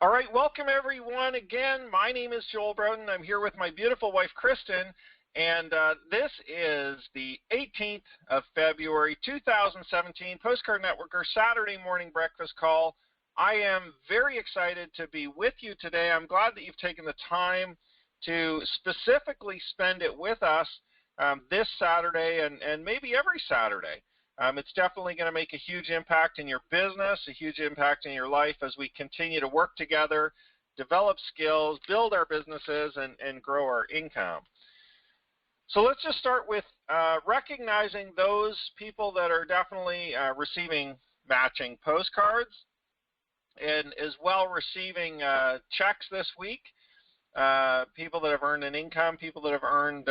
All right, welcome everyone again. My name is Joel Broughton. I'm here with my beautiful wife, Kristen, and this is the 18th of February, 2017, Postcard Networker Saturday morning breakfast call. I am very excited to be with you today. I'm glad that you've taken the time to specifically spend it with us this Saturday and maybe every Saturday. It's definitely going to make a huge impact in your business, a huge impact in your life as we continue to work together, develop skills, build our businesses, and grow our income. So let's just start with recognizing those people that are definitely receiving matching postcards and as well receiving checks this week. People that have earned an income, people that have earned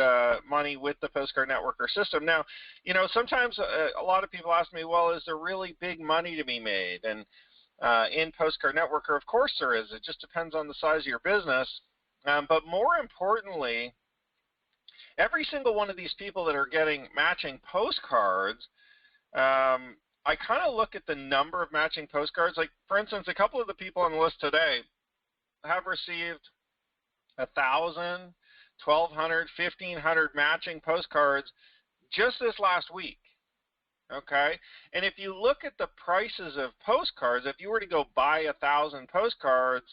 money with the Postcard Networker system. Now, you know, sometimes a lot of people ask me, well, is there really big money to be made? And in Postcard Networker, of course there is. It just depends on the size of your business. But more importantly, every single one of these people that are getting matching postcards, I kind of look at the number of matching postcards. Like, for instance, a couple of the people on the list today have received 1,000, 1,200, 1,500 matching postcards just this last week, okay? And if you look at the prices of postcards, if you were to go buy 1,000 postcards,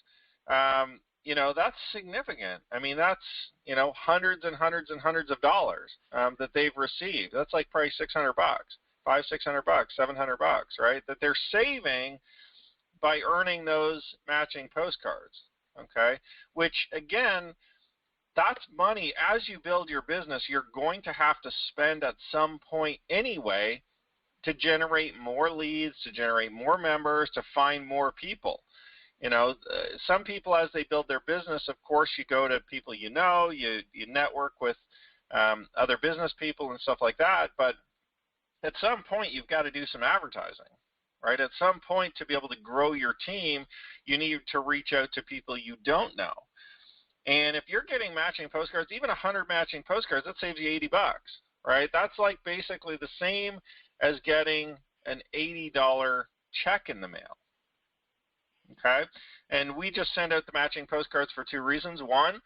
you know, that's significant. I mean, that's, you know, hundreds and hundreds and hundreds of dollars that they've received. That's like probably $600, $500, $600, $700, right? That they're saving by earning those matching postcards. Okay, which again, that's money. As you build your business, you're going to have to spend at some point anyway to generate more leads, to generate more members, to find more people. You know, some people as they build their business, of course, you go to people you know, you network with other business people and stuff like that, but at some point you've got to do some advertising. Right? At some point, to be able to grow your team, you need to reach out to people you don't know. And if you're getting matching postcards, even 100 matching postcards, that saves you $80, right? That's like basically the same as getting an $80 check in the mail. Okay? And we just send out the matching postcards for two reasons. One,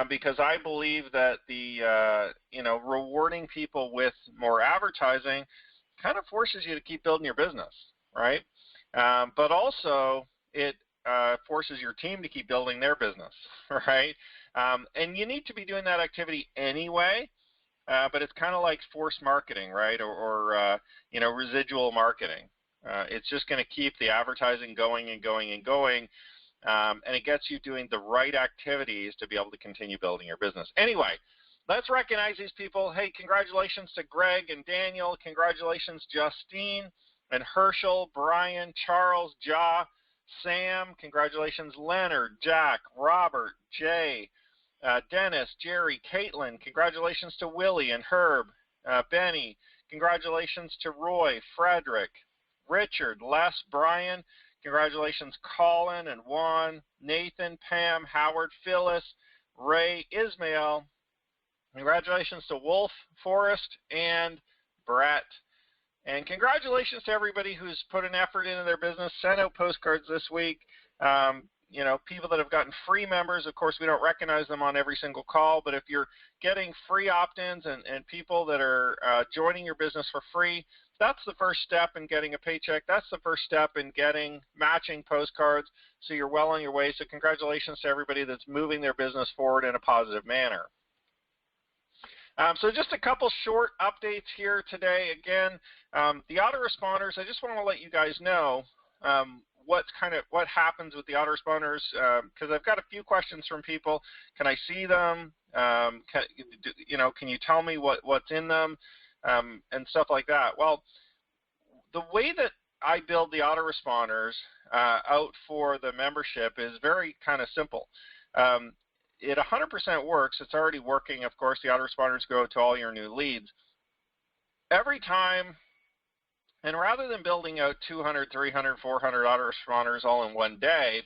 because I believe that the you know, rewarding people with more advertising kind of forces you to keep building your business. Right? But also it forces your team to keep building their business, right? And you need to be doing that activity anyway, but it's kind of like force marketing, right? Or you know, residual marketing. It's just going to keep the advertising going and going and going, and it gets you doing the right activities to be able to continue building your business. Anyway, let's recognize these people. Hey, congratulations to Greg and Daniel. Congratulations, Justine and Herschel, Brian, Charles, Ja, Sam, congratulations, Leonard, Jack, Robert, Jay, Dennis, Jerry, Caitlin, congratulations to Willie and Herb, Benny, congratulations to Roy, Frederick, Richard, Les, Brian, congratulations, Colin and Juan, Nathan, Pam, Howard, Phyllis, Ray, Ismail, congratulations to Wolf, Forrest, and Brett. And congratulations to everybody who's put an effort into their business, sent out postcards this week. You know, people that have gotten free members, of course, we don't recognize them on every single call, but if you're getting free opt-ins and people that are joining your business for free, that's the first step in getting a paycheck. That's the first step in getting matching postcards, so you're well on your way. So congratulations to everybody that's moving their business forward in a positive manner. So just a couple short updates here today. Again, the autoresponders, I just want to let you guys know what happens with the autoresponders, because I've got a few questions from people. Can I see them? Can you tell me what's in them, and stuff like that? Well, the way that I build the autoresponders out for the membership is very kind of simple. It 100% works. It's already working. Of course, the autoresponders go to all your new leads. Every time, and rather than building out 200, 300, 400 autoresponders all in one day,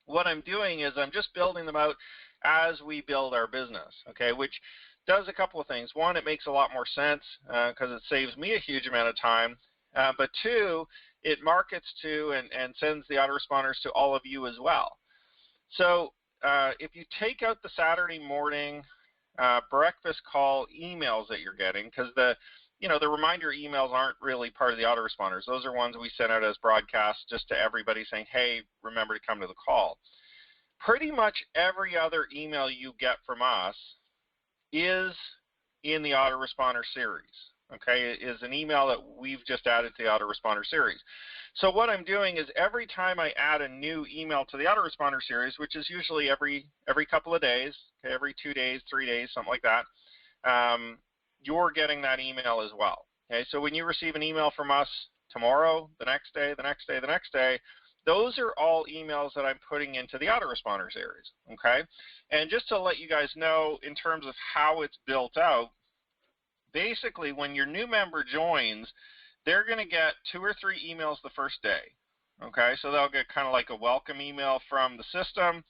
what I'm doing is I'm just building them out as we build our business, okay, which does a couple of things. One, it makes a lot more sense because it saves me a huge amount of time. But two, it markets to and sends the autoresponders to all of you as well. So if you take out the Saturday morning breakfast call emails that you're getting, because the reminder emails aren't really part of the autoresponders. Those are ones we send out as broadcasts just to everybody saying, hey, remember to come to the call. Pretty much every other email you get from us is in the autoresponder series. Okay, it is an email that we've just added to the autoresponder series. So what I'm doing is every time I add a new email to the autoresponder series, which is usually every couple of days, okay, every 2 days, 3 days, something like that, you're getting that email as well. Okay, so when you receive an email from us tomorrow, the next day, the next day, the next day, those are all emails that I'm putting into the autoresponder series. Okay, and just to let you guys know in terms of how it's built out, basically when your new member joins, they're going to get 2 or 3 emails the first day. Okay, so they'll get kind of like a welcome email from the system.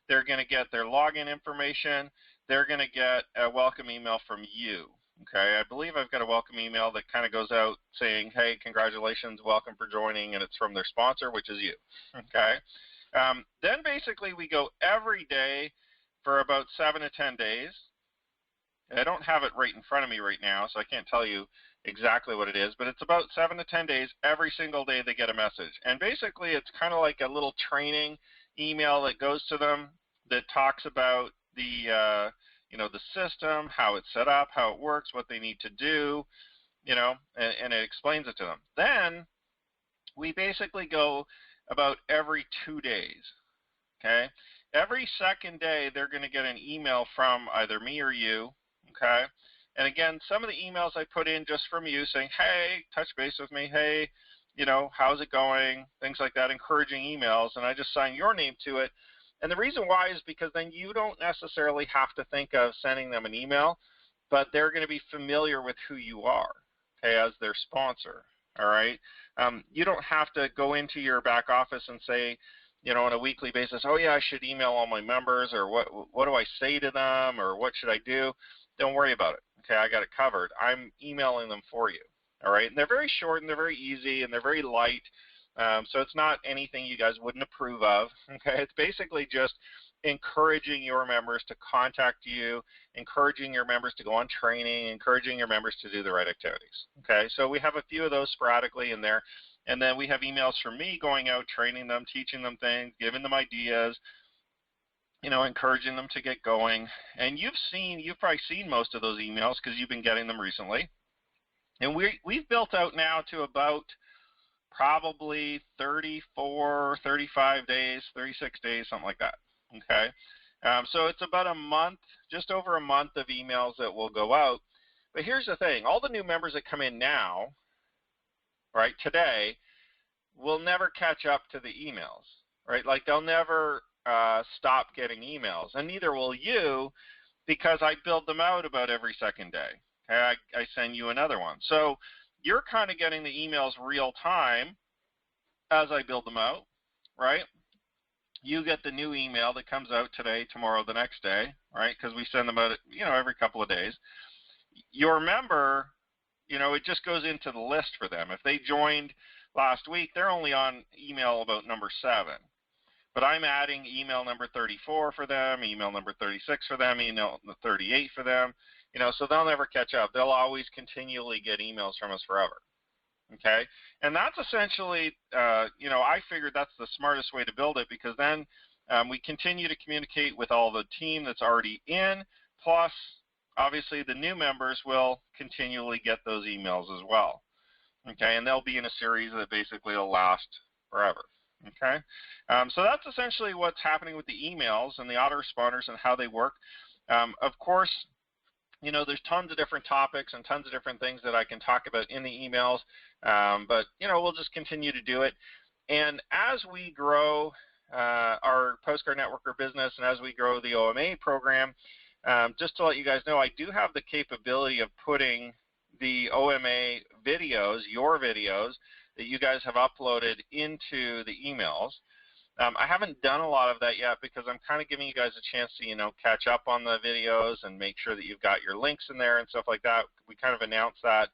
They're going to get their login information. They're going to get a welcome email from you. Okay, I believe I've got a welcome email that kind of goes out saying, hey, congratulations, welcome for joining, and it's from their sponsor, which is you. Okay, then basically we go every day for about 7 to 10 days. I don't have it right in front of me right now, so I can't tell you exactly what it is, but it's about 7 to 10 days. Every single day they get a message. And basically it's kind of like a little training email that goes to them that talks about the the system, how it's set up, how it works, what they need to do, and it explains it to them. Then we basically go about every 2 days. Okay? Every second day they're going to get an email from either me or you. Okay, and again, some of the emails I put in just from you saying, hey, touch base with me, hey, how's it going, things like that, encouraging emails, and I just sign your name to it. And the reason why is because then you don't necessarily have to think of sending them an email, but they're going to be familiar with who you are, okay, as their sponsor, all right? You don't have to go into your back office and say, on a weekly basis, oh yeah, I should email all my members, or what do I say to them, or what should I do? Don't worry about it. Okay, I got it covered. I'm emailing them for you. All right, and they're very short and they're very easy and they're very light. So it's not anything you guys wouldn't approve of. Okay, it's basically just encouraging your members to contact you, encouraging your members to go on training, encouraging your members to do the right activities. Okay, so we have a few of those sporadically in there, and then we have emails from me going out, training them, teaching them things, giving them ideas, encouraging them to get going. And you've probably seen most of those emails because you've been getting them recently. And we've built out now to about probably 34, 35 days, 36 days, something like that. Okay, so it's about a month, just over a month of emails that will go out. But here's the thing: all the new members that come in now, right, today, will never catch up to the emails, right? Like they'll never stop getting emails, and neither will you, because I build them out about every second day. Okay, I send you another one. So you're kind of getting the emails real time as I build them out, right? You get the new email that comes out today, tomorrow, the next day, right? Because we send them out, every couple of days. Your member, it just goes into the list for them. If they joined last week, they're only on email about number 7. But I'm adding email number 34 for them, email number 36 for them, email 38 for them, so they'll never catch up. They'll always continually get emails from us forever, okay? And that's essentially, I figured that's the smartest way to build it, because then we continue to communicate with all the team that's already in, plus obviously the new members will continually get those emails as well, okay? And they'll be in a series that basically will last forever. Okay, so that's essentially what's happening with the emails and the autoresponders and how they work. Of course, there's tons of different topics and tons of different things that I can talk about in the emails, but we'll just continue to do it. And as we grow our Postcard Networker business, and as we grow the OMA program, just to let you guys know, I do have the capability of putting the OMA videos, your videos, that you guys have uploaded into the emails. I haven't done a lot of that yet because I'm kind of giving you guys a chance to, catch up on the videos and make sure that you've got your links in there and stuff like that. We kind of announced that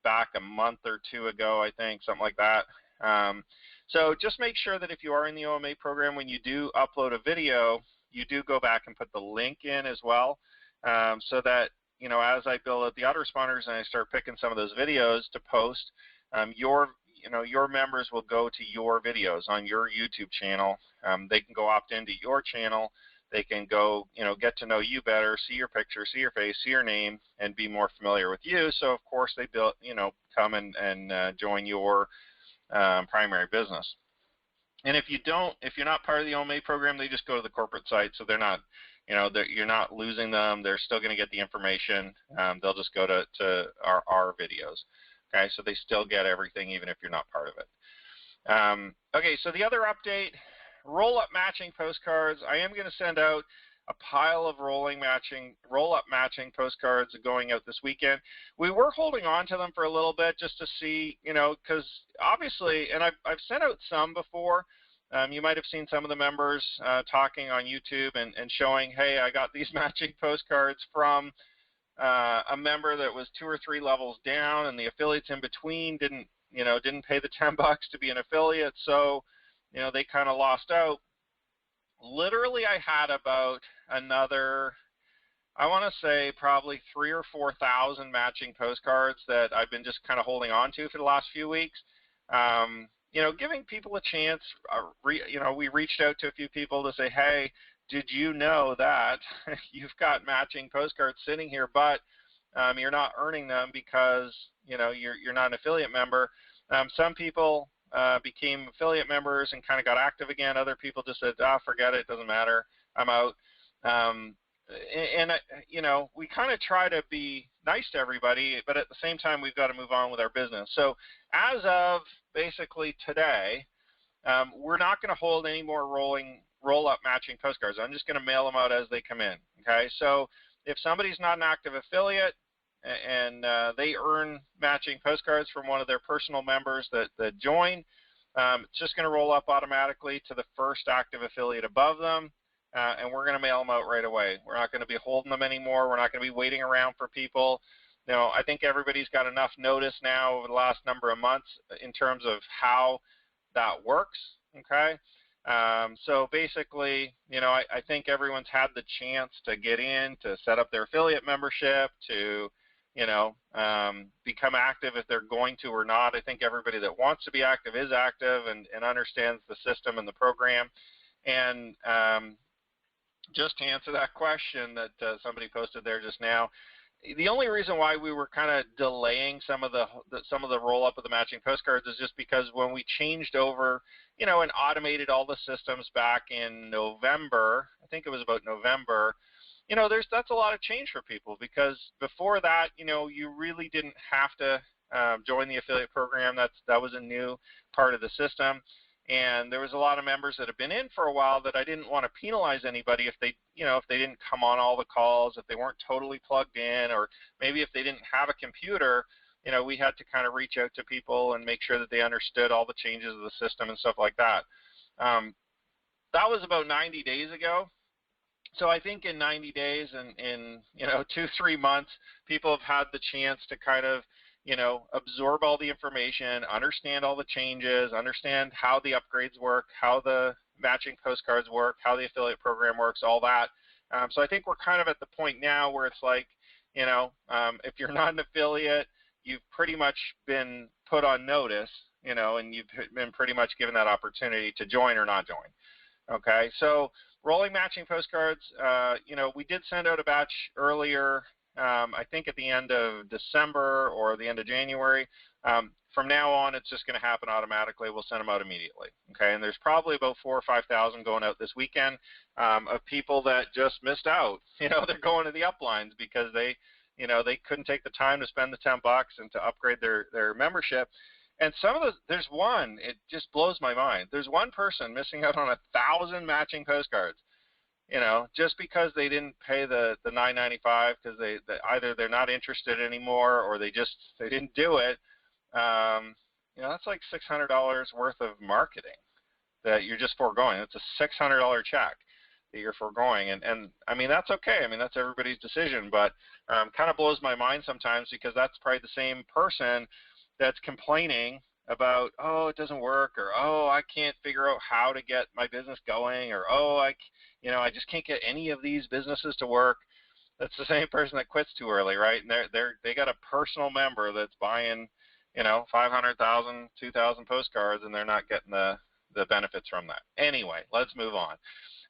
back a month or 2 ago, I think, something like that. So just make sure that if you are in the OMA program, when you do upload a video, you do go back and put the link in as well, so that, you know, as I build out the autoresponders and I start picking some of those videos to post, your members will go to your videos on your YouTube channel. They can go opt into your channel. They can go, you know, get to know you better, see your picture, see your face, see your name, and be more familiar with you. So of course they come and join your primary business. And if you're not part of the OMA program, they just go to the corporate site. So they're not, you're not losing them. They're still going to get the information. They'll just go to our videos. Okay, so they still get everything even if you're not part of it. Okay, so the other update, roll-up matching postcards. I am going to send out a pile of roll-up matching postcards going out this weekend. We were holding on to them for a little bit just to see, because obviously, and I've sent out some before. You might have seen some of the members talking on YouTube and showing, hey, I got these matching postcards from a member that was 2 or 3 levels down, and the affiliates in between didn't pay the $10 to be an affiliate, so they kind of lost out. Literally, I had about another, I want to say probably 3,000 or 4,000 matching postcards that I've been just kind of holding on to for the last few weeks. Giving people a chance. We reached out to a few people to say, hey, did you know that you've got matching postcards sitting here, but you're not earning them because you're not an affiliate member? Some people became affiliate members and kind of got active again. Other people just said, forget it, doesn't matter, I'm out. We kind of try to be nice to everybody, but at the same time, we've got to move on with our business. So as of basically today, we're not going to hold any more roll-up matching postcards. I'm just going to mail them out as they come in. Okay, so if somebody's not an active affiliate and they earn matching postcards from one of their personal members that join, it's just going to roll up automatically to the first active affiliate above them, and we're going to mail them out right away. We're not going to be holding them anymore. We're not going to be waiting around for people. I think everybody's got enough notice now over the last number of months in terms of how that works. Okay. So basically, I think everyone's had the chance to get in, to set up their affiliate membership, to become active if they're going to or not. I think everybody that wants to be active is active and understands the system and the program. And just to answer that question that somebody posted there just now, the only reason why we were kind of delaying some of the roll-up of the matching postcards is just because when we changed over, and automated all the systems back in November, I think it was about November, that's a lot of change for people, because before that, you really didn't have to join the affiliate program. That was a new part of the system. And there was a lot of members that have been in for a while that I didn't want to penalize anybody if they didn't come on all the calls, if they weren't totally plugged in, or maybe if they didn't have a computer. We had to kind of reach out to people and make sure that they understood all the changes of the system and stuff like that. That was about 90 days ago. So I think in 90 days and in 2-3 months, people have had the chance to kind of absorb all the information, understand all the changes, understand how the upgrades work, how the matching postcards work, how the affiliate program works, all that. So I think we're kind of at the point now where it's like, if you're not an affiliate, you've pretty much been put on notice, and you've been pretty much given that opportunity to join or not join. Okay, so rolling matching postcards, we did send out a batch earlier, I think at the end of December or the end of January. From now on, it's just going to happen automatically. We'll send them out immediately. Okay, and there's probably about 4,000 or 5,000 going out this weekend of people that just missed out. They're going to the uplines because they couldn't take the time to spend the $10 and to upgrade their membership. And there's one, it just blows my mind. There's one person missing out on 1,000 matching postcards. Just because they didn't pay the $9.95 because either they're not interested anymore or they didn't do it. That's like $600 worth of marketing that you're just foregoing. It's a $600 check that you're foregoing, and I mean that's okay. I mean that's everybody's decision, but kind of blows my mind sometimes because that's probably the same person that's complaining about, oh, it doesn't work, or oh, I can't figure out how to get my business going, or oh, I just can't get any of these businesses to work. That's the same person that quits too early, right? And they got a personal member that's buying, 500,000, 2,000 postcards, and they're not getting the benefits from that. Anyway, let's move on.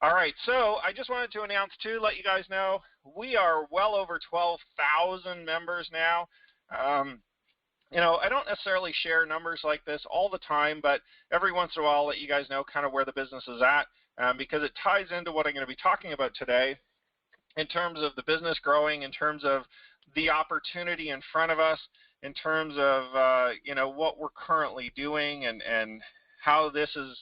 All right, so I just wanted to announce too, let you guys know, we are well over 12,000 members now. I don't necessarily share numbers like this all the time, but every once in a while I'll let you guys know kind of where the business is at, because it ties into what I'm going to be talking about today in terms of the business growing, in terms of the opportunity in front of us, in terms of what we're currently doing, and how this is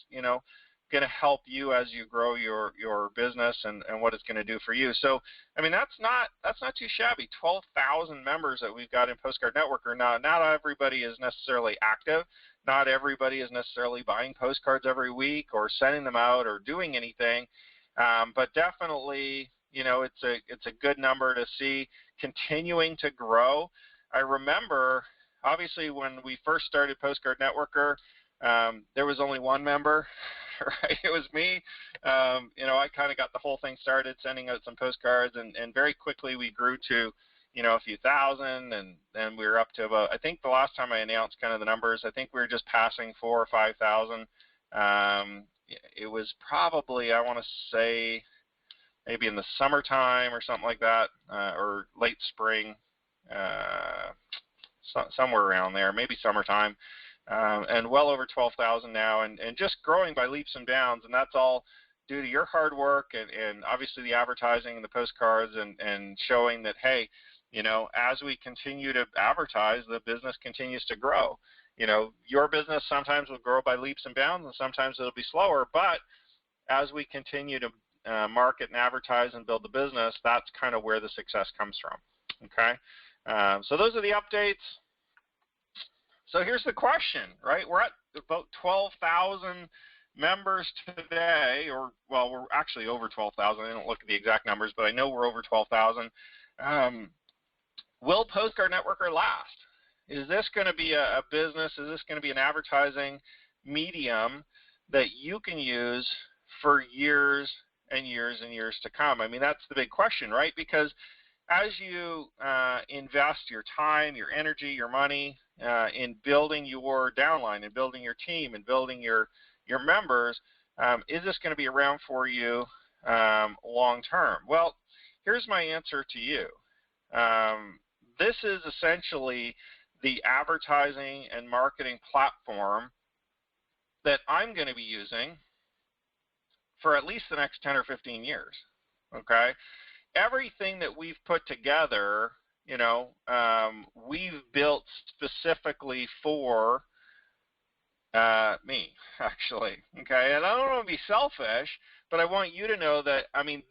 going to help you as you grow your business, and what it's going to do for you. So, I mean, that's not too shabby. 12,000 members that we've got in Postcard Networker. Now, not everybody is necessarily active. Not everybody is necessarily buying postcards every week or sending them out or doing anything, but definitely, it's a good number to see continuing to grow. I remember, obviously, when we first started Postcard Networker, there was only one member. Right, it was me. I kind of got the whole thing started, sending out some postcards, and very quickly we grew to, a few thousand, and then we were up to about, I think the last time I announced kind of the numbers, I think we were just passing 4,000 or 5,000. It was probably, I want to say, maybe in the summertime or something like that, or late spring, somewhere around there, maybe summertime. And well over 12,000 now, and just growing by leaps and bounds, and that's all due to your hard work, and obviously the advertising and the postcards, and showing that, hey, as we continue to advertise, the business continues to grow. Your business sometimes will grow by leaps and bounds, and sometimes it'll be slower, but as we continue to market and advertise and build the business, that's kind of where the success comes from. Okay, so those are the updates. So here's the question, right? We're at about 12,000 members today, or, well, we're actually over 12,000. I don't look at the exact numbers, but I know we're over 12,000. Will Postcard Networker last? Is this going to be a business? Is this going to be an advertising medium that you can use for years and years and years to come? I mean, that's the big question, right? Because as you invest your time, your energy, your money in building your downline, and building your team, and building your members, is this going to be around for you long term? Well, here's my answer to you. This is essentially the advertising and marketing platform that I'm going to be using for at least the next 10 or 15 years. Okay? Everything that we've put together, we've built specifically for me, actually. Okay, and I don't want to be selfish, but I want you to know that, I mean,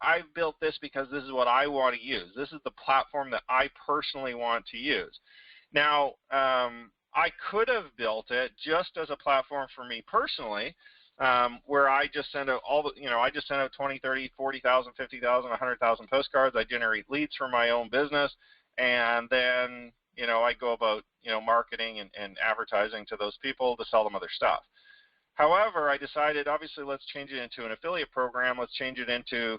I've built this because this is what I want to use. This is the platform that I personally want to use. Now, I could have built it just as a platform for me personally, where I just send out I just send out 20, 30, 40,000, 50,000, 100,000 postcards. I generate leads for my own business, and then, I go about, marketing and advertising to those people to sell them other stuff. However, I decided, obviously, let's change it into an affiliate program. Let's change it into,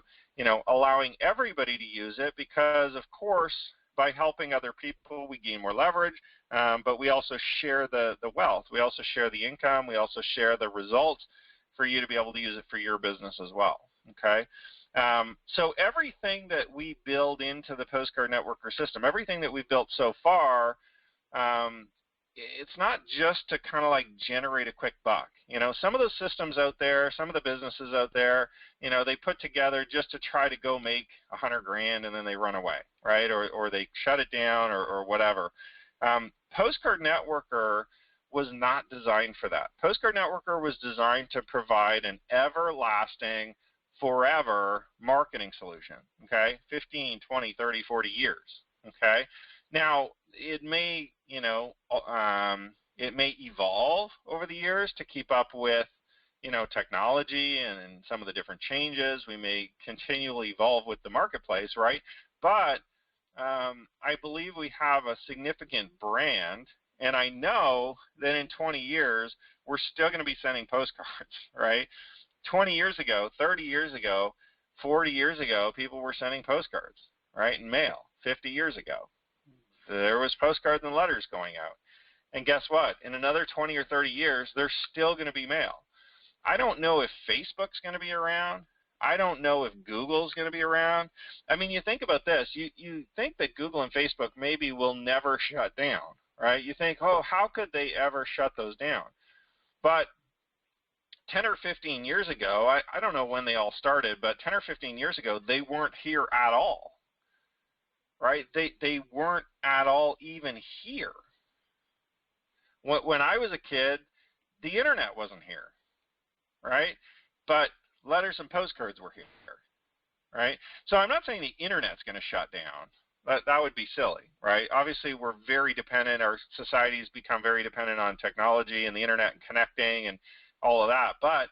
allowing everybody to use it, because, of course, by helping other people, we gain more leverage, but we also share the wealth. We also share the income. We also share the results for you to be able to use it for your business as well, okay? So everything that we build into the Postcard Networker system, everything that we've built so far, it's not just to kind of like generate a quick buck. Some of those systems out there, some of the businesses out there, they put together just to try to go make $100,000 and then they run away, right? Or they shut it down, or whatever. Postcard Networker was not designed for that. Postcard Networker was designed to provide an everlasting, forever marketing solution, okay? 15, 20, 30, 40 years, okay? Now, it may, it may evolve over the years to keep up with, technology and some of the different changes. We may continually evolve with the marketplace, right? But I believe we have a significant brand And I know that in 20 years, we're still going to be sending postcards, right? 20 years ago, 30 years ago, 40 years ago, people were sending postcards, right, in mail. 50 years ago, there was postcards and letters going out. And guess what? In another 20 or 30 years, there's still going to be mail. I don't know if Facebook's going to be around. I don't know if Google's going to be around. I mean, you think about this. You think that Google and Facebook maybe will never shut down, right? You think, oh, how could they ever shut those down? But 10 or 15 years ago, I don't know when they all started, but 10 or 15 years ago, they weren't here at all, right? They weren't at all even here. When I was a kid, the internet wasn't here, right? But letters and postcards were here, right? So I'm not saying the internet's going to shut down. That would be silly, right? Obviously, we're very dependent. Our society's become very dependent on technology and the internet and connecting and all of that. But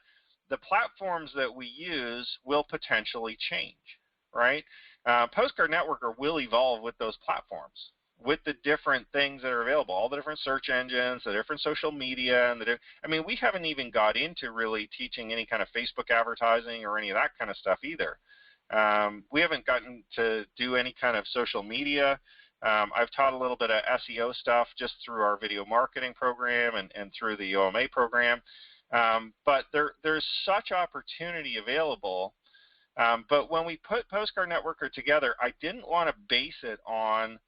the platforms that we use will potentially change, right? Postcard Networker will evolve with those platforms, with the different things that are available, all the different search engines, the different social media, and I mean, we haven't even got into really teaching any kind of Facebook advertising or any of that kind of stuff either. We haven't gotten to do any kind of social media. I've taught a little bit of SEO stuff just through our video marketing program and through the OMA program. But there's such opportunity available. But when we put Postcard Networker together, I didn't want to base it on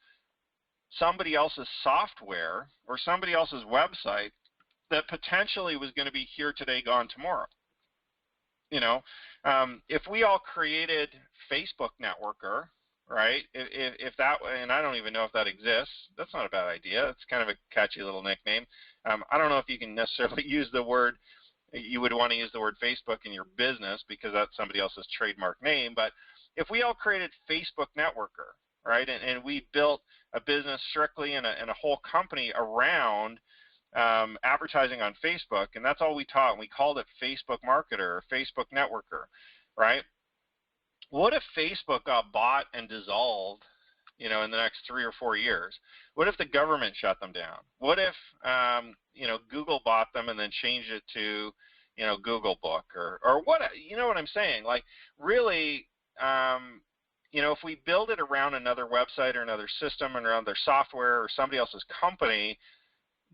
somebody else's software or somebody else's website that potentially was going to be here today, gone tomorrow. You know, if we all created Facebook Networker, right? If that, and I don't even know if that exists. That's not a bad idea. It's kind of a catchy little nickname. I don't know if you can necessarily use the word. You would want to use the word Facebook in your business because that's somebody else's trademark name. But if we all created Facebook Networker, right, and we built a business strictly and a whole company around advertising on Facebook, and that's all we taught, and we called it Facebook Marketer or Facebook Networker, right? What if Facebook got bought and dissolved, you know, in the next 3 or 4 years? What if the government shut them down? What if, you know, Google bought them and then changed it to, you know, Google Book or what? You know what I'm saying? Like, really, you know, if we build it around another website or another system and around their software or somebody else's company,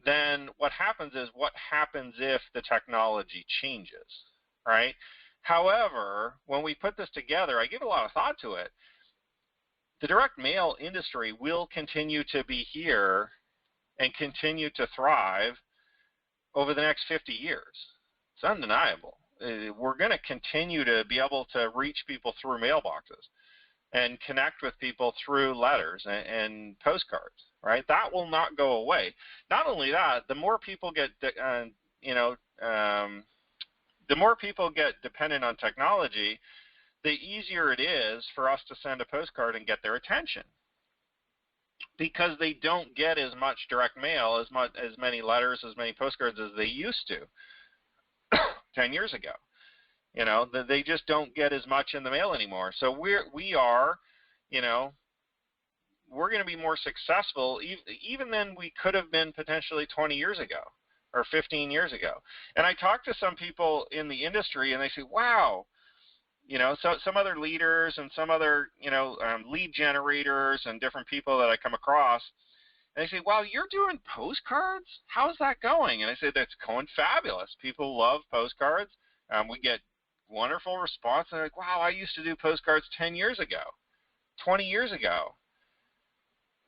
then what happens is, what happens if the technology changes, right? However, when we put this together, I give a lot of thought to it. The direct mail industry will continue to be here and continue to thrive over the next 50 years. It's undeniable. We're going to continue to be able to reach people through mailboxes and connect with people through letters and postcards, right? That will not go away. Not only that, the more people get, you know, the more people get dependent on technology, the easier it is for us to send a postcard and get their attention, because they don't get as much direct mail, as many letters, as many postcards as they used to 10 years ago. You know, they just don't get as much in the mail anymore. So we are, you know, we're going to be more successful even than we could have been potentially 20 years ago or 15 years ago. And I talk to some people in the industry and they say, wow, you know, so some other leaders and some other, you know, lead generators and different people that I come across, and they say, wow, you're doing postcards? How's that going? And I say, that's going fabulous. People love postcards. We get wonderful response. And they're like, wow, I used to do postcards 10 years ago, 20 years ago.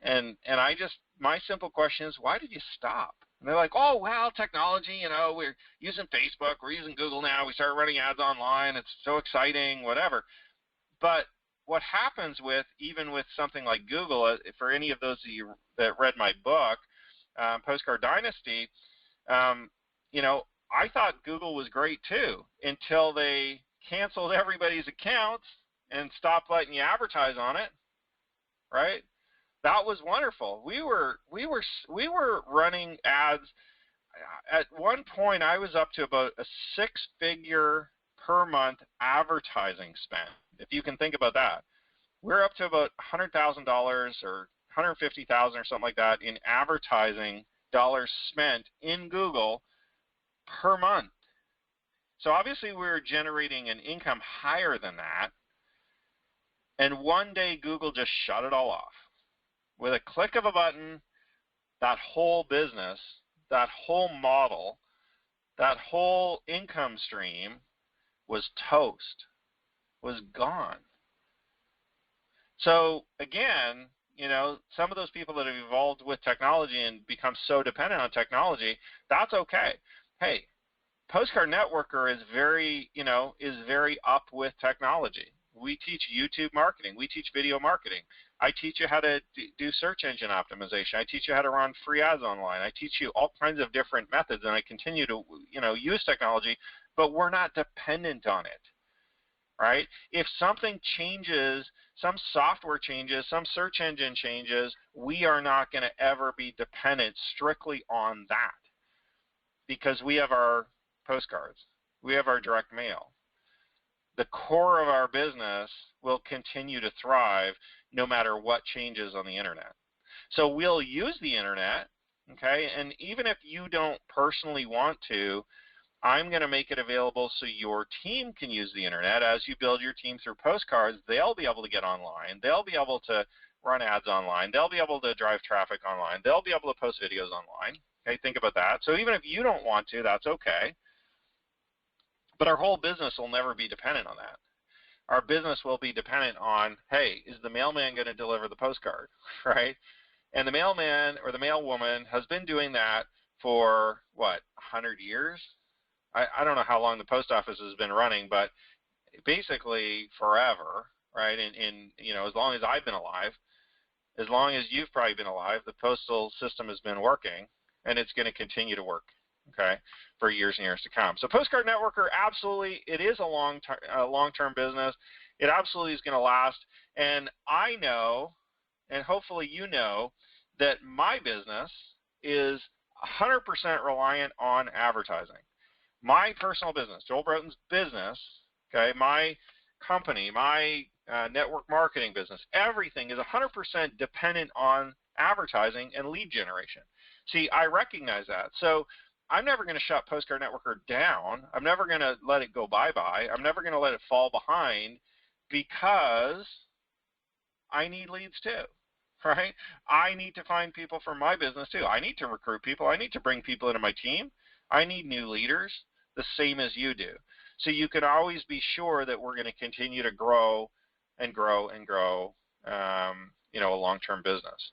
And I just, my simple question is, why did you stop? And they're like, oh, well, technology, you know, we're using Facebook, we're using Google now, we started running ads online, it's so exciting, whatever. But what happens with, even with something like Google, for any of those of you that read my book, Postcard Dynasty, you know, I thought Google was great too, until they canceled everybody's accounts and stopped letting you advertise on it, right? That was wonderful. We were running ads. At one point, I was up to about a 6-figure per month advertising spend. If you can think about that, we're up to about $100,000 or $150,000 or something like that in advertising dollars spent in Google per month. So obviously we were generating an income higher than that, and one day Google just shut it all off. With a click of a button, that whole business, that whole model, that whole income stream was toast, was gone. So again, you know, some of those people that have evolved with technology and become so dependent on technology, that's okay. Hey, Postcard Networker is very, you know, is very up with technology. We teach YouTube marketing. We teach video marketing. I teach you how to do search engine optimization. I teach you how to run free ads online. I teach you all kinds of different methods, and I continue to, you know, use technology, but we're not dependent on it, right? If something changes, some software changes, some search engine changes, we are not going to ever be dependent strictly on that, because we have our postcards. We have our direct mail. The core of our business will continue to thrive no matter what changes on the internet. So we'll use the internet, okay, and even if you don't personally want to, I'm going to make it available so your team can use the internet. As you build your team through postcards, they'll be able to get online. They'll be able to run ads online. They'll be able to drive traffic online. They'll be able to post videos online. Okay, think about that. So even if you don't want to, that's okay. But our whole business will never be dependent on that. Our business will be dependent on, hey, is the mailman going to deliver the postcard, right? And the mailman or the mailwoman has been doing that for, what, 100 years? I don't know how long the post office has been running, but basically forever, right? In you know, as long as I've been alive, as long as you've probably been alive, the postal system has been working, and it's going to continue to work, okay, for years and years to come. So Postcard Networker, absolutely, it is a long-term business. It absolutely is going to last. And I know, and hopefully you know, that my business is 100% reliant on advertising. My personal business, Joel Broughton's business, okay, my company, my network marketing business, everything is 100% dependent on advertising and lead generation. See, I recognize that. So I'm never going to shut Postcard Networker down. I'm never going to let it go bye-bye. I'm never going to let it fall behind, because I need leads too, right? I need to find people for my business too. I need to recruit people. I need to bring people into my team. I need new leaders, the same as you do. So you can always be sure that we're going to continue to grow and grow and grow, you know, a long-term business.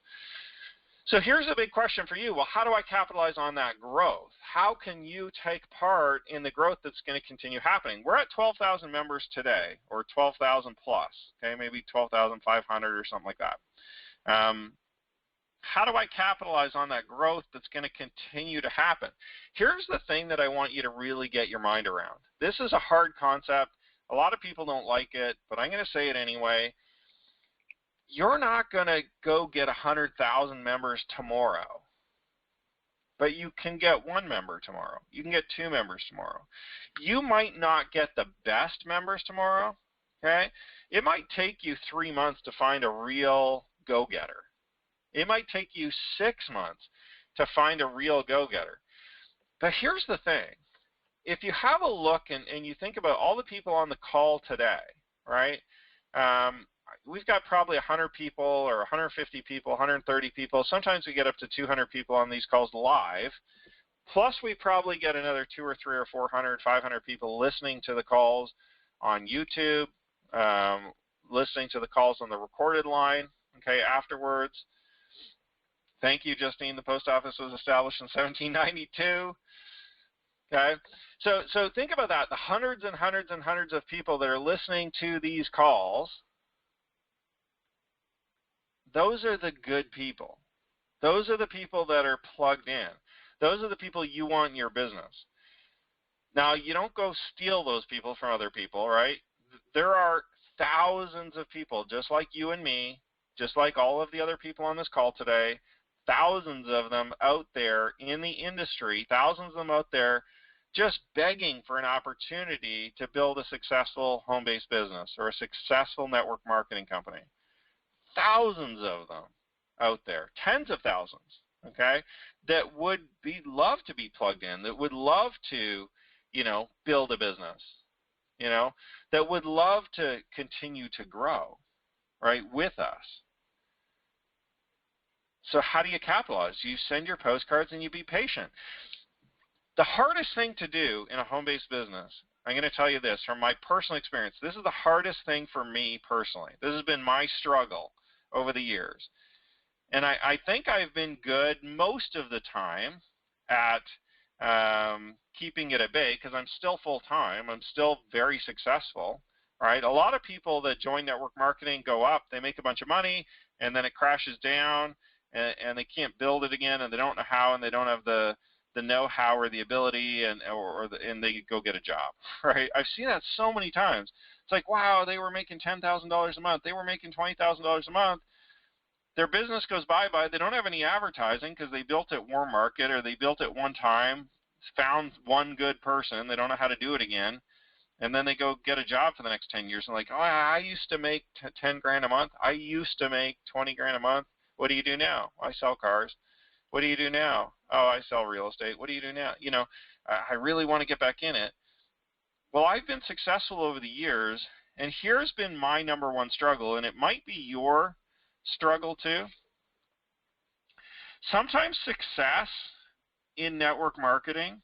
So here's a big question for you. Well, how do I capitalize on that growth? How can you take part in the growth that's going to continue happening? We're at 12,000 members today, or 12,000 plus, okay, maybe 12,500 or something like that. How do I capitalize on that growth that's going to continue to happen? Here's the thing that I want you to really get your mind around. This is a hard concept. A lot of people don't like it, but I'm going to say it anyway. You're not going to go get 100,000 members tomorrow, but you can get 1 member tomorrow. You can get 2 members tomorrow. You might not get the best members tomorrow, okay? It might take you 3 months to find a real go-getter. It might take you 6 months to find a real go-getter. But here's the thing. If you have a look and you think about all the people on the call today, right? We've got probably 100 people or 150 people, 130 people. Sometimes we get up to 200 people on these calls live. Plus we probably get another 200 or 300 or 400, 500 people listening to the calls on YouTube, listening to the calls on the recorded line, okay, afterwards. Thank you, Justine. The post office was established in 1792. Okay, so think about that. The hundreds and hundreds and hundreds of people that are listening to these calls, those are the good people. Those are the people that are plugged in. Those are the people you want in your business. Now, you don't go steal those people from other people, right? There are thousands of people, just like you and me, just like all of the other people on this call today, thousands of them out there in the industry, thousands of them out there just begging for an opportunity to build a successful home-based business or a successful network marketing company. Thousands of them out there, tens of thousands, okay, that would love to be plugged in, that would love to, build a business, that would love to continue to grow, right, with us. So how do you capitalize? You send your postcards and you be patient. The hardest thing to do in a home-based business, I'm going to tell you this from my personal experience, this is the hardest thing for me personally. This has been my struggle over the years. And I think I've been good most of the time at keeping it at bay because I'm still full-time. I'm still very successful, right? A lot of people that join network marketing go up, they make a bunch of money, and then it crashes down, and they can't build it again, and they don't know how, and they don't have the know-how or the ability, and they go get a job, right? I've seen that so many times. It's like, wow, they were making $10,000 a month. They were making $20,000 a month. Their business goes bye-bye. They don't have any advertising because they built it warm market, or they built it one time, found one good person. They don't know how to do it again. And then they go get a job for the next 10 years and like, oh, I used to make 10 grand a month. I used to make 20 grand a month. What do you do now? I sell cars. What do you do now? Oh, I sell real estate. What do you do now? I really want to get back in it. Well, I've been successful over the years, and here's been my number one struggle, and it might be your struggle too. Sometimes success in network marketing,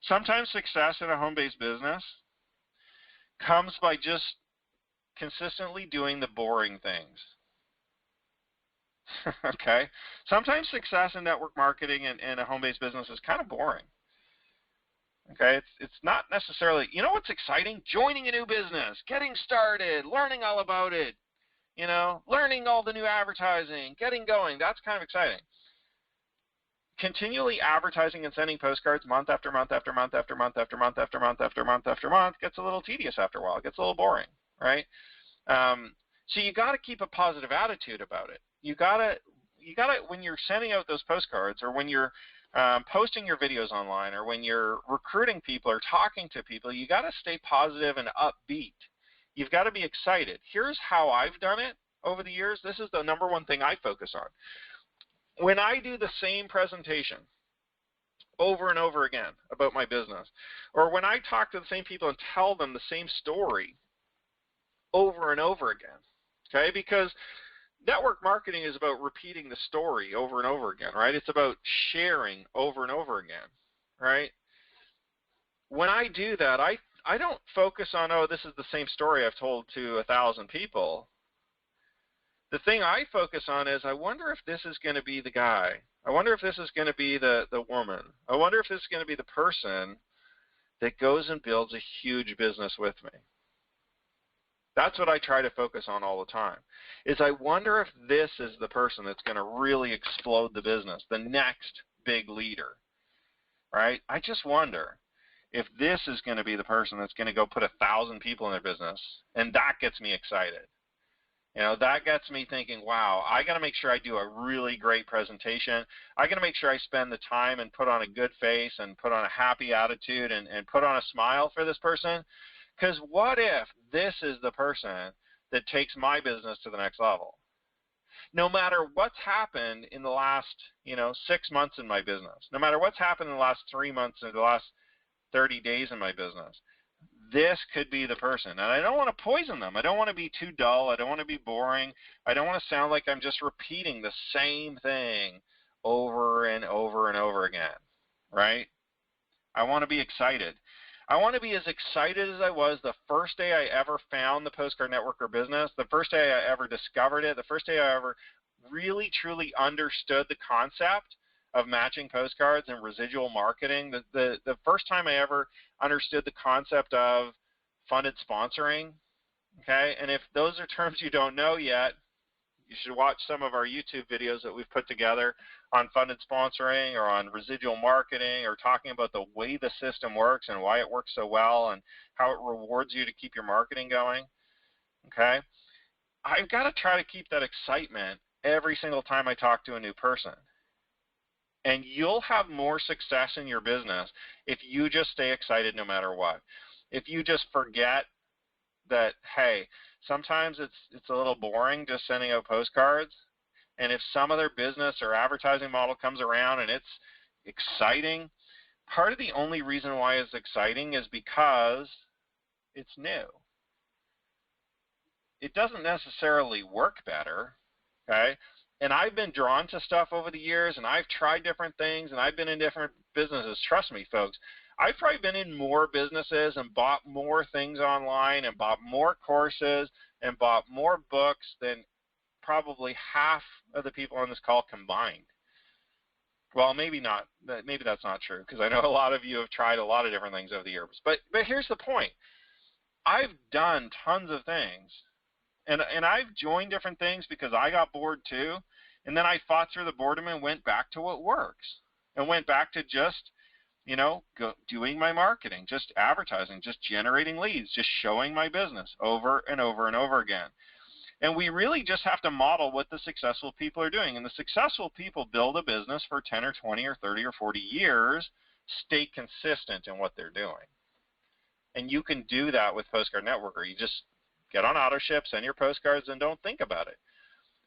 sometimes success in a home-based business comes by just consistently doing the boring things. Okay? Sometimes success in network marketing and a home-based business is kind of boring. Okay? It's not necessarily, what's exciting? Joining a new business, getting started, learning all about it, learning all the new advertising, getting going. That's kind of exciting. Continually advertising and sending postcards month after month after month after month after month after month after month after month gets a little tedious after a while. It gets a little boring, right? So you got to keep a positive attitude about it. You gotta when you're sending out those postcards, or when you're posting your videos online, or when you're recruiting people or talking to people, you got to stay positive and upbeat. You've got to be excited. Here's how I've done it over the years. This is the number one thing I focus on. When I do the same presentation over and over again about my business, or when I talk to the same people and tell them the same story over and over again, okay, because network marketing is about repeating the story over and over again, right? It's about sharing over and over again, right? When I do that, I don't focus on, oh, this is the same story I've told to 1,000 people. The thing I focus on is, I wonder if this is going to be the guy. I wonder if this is going to be the woman. I wonder if this is going to be the person that goes and builds a huge business with me. That's what I try to focus on all the time, is I wonder if this is the person that's going to really explode the business, the next big leader, right? I just wonder if this is going to be the person that's going to go put 1,000 people in their business, and that gets me excited. That gets me thinking, wow, I got to make sure I do a really great presentation. I got to make sure I spend the time and put on a good face and put on a happy attitude and put on a smile for this person. Because what if this is the person that takes my business to the next level? No matter what's happened in the last, 6 months in my business, no matter what's happened in the last 3 months or the last 30 days in my business, this could be the person. And I don't want to poison them. I don't want to be too dull. I don't want to be boring. I don't want to sound like I'm just repeating the same thing over and over and over again, right? I want to be excited. I want to be as excited as I was the first day I ever found the Postcard Networker business, the first day I ever discovered it, the first day I ever really, truly understood the concept of matching postcards and residual marketing, the first time I ever understood the concept of funded sponsoring, okay? And if those are terms you don't know yet, you should watch some of our YouTube videos that we've put together on funded sponsoring or on residual marketing, or talking about the way the system works and why it works so well and how it rewards you to keep your marketing going, okay? I've got to try to keep that excitement every single time I talk to a new person. And you'll have more success in your business if you just stay excited no matter what. If you just forget that, hey, sometimes it's a little boring just sending out postcards, and if some other business or advertising model comes around and it's exciting, part of the only reason why it's exciting is because it's new. It doesn't necessarily work better, okay? And I've been drawn to stuff over the years, and I've tried different things, and I've been in different businesses. Trust me, folks, I've probably been in more businesses and bought more things online and bought more courses and bought more books than probably half of the people on this call combined. Well, maybe not. Maybe that's not true, because I know a lot of you have tried a lot of different things over the years. But here's the point. I've done tons of things, and I've joined different things because I got bored too, and then I fought through the boredom and went back to what works, and went back to just, doing my marketing, just advertising, just generating leads, just showing my business over and over and over again. And we really just have to model what the successful people are doing. And the successful people build a business for 10 or 20 or 30 or 40 years, stay consistent in what they're doing. And you can do that with Postcard Networker. You just get on AutoShip, send your postcards, and don't think about it.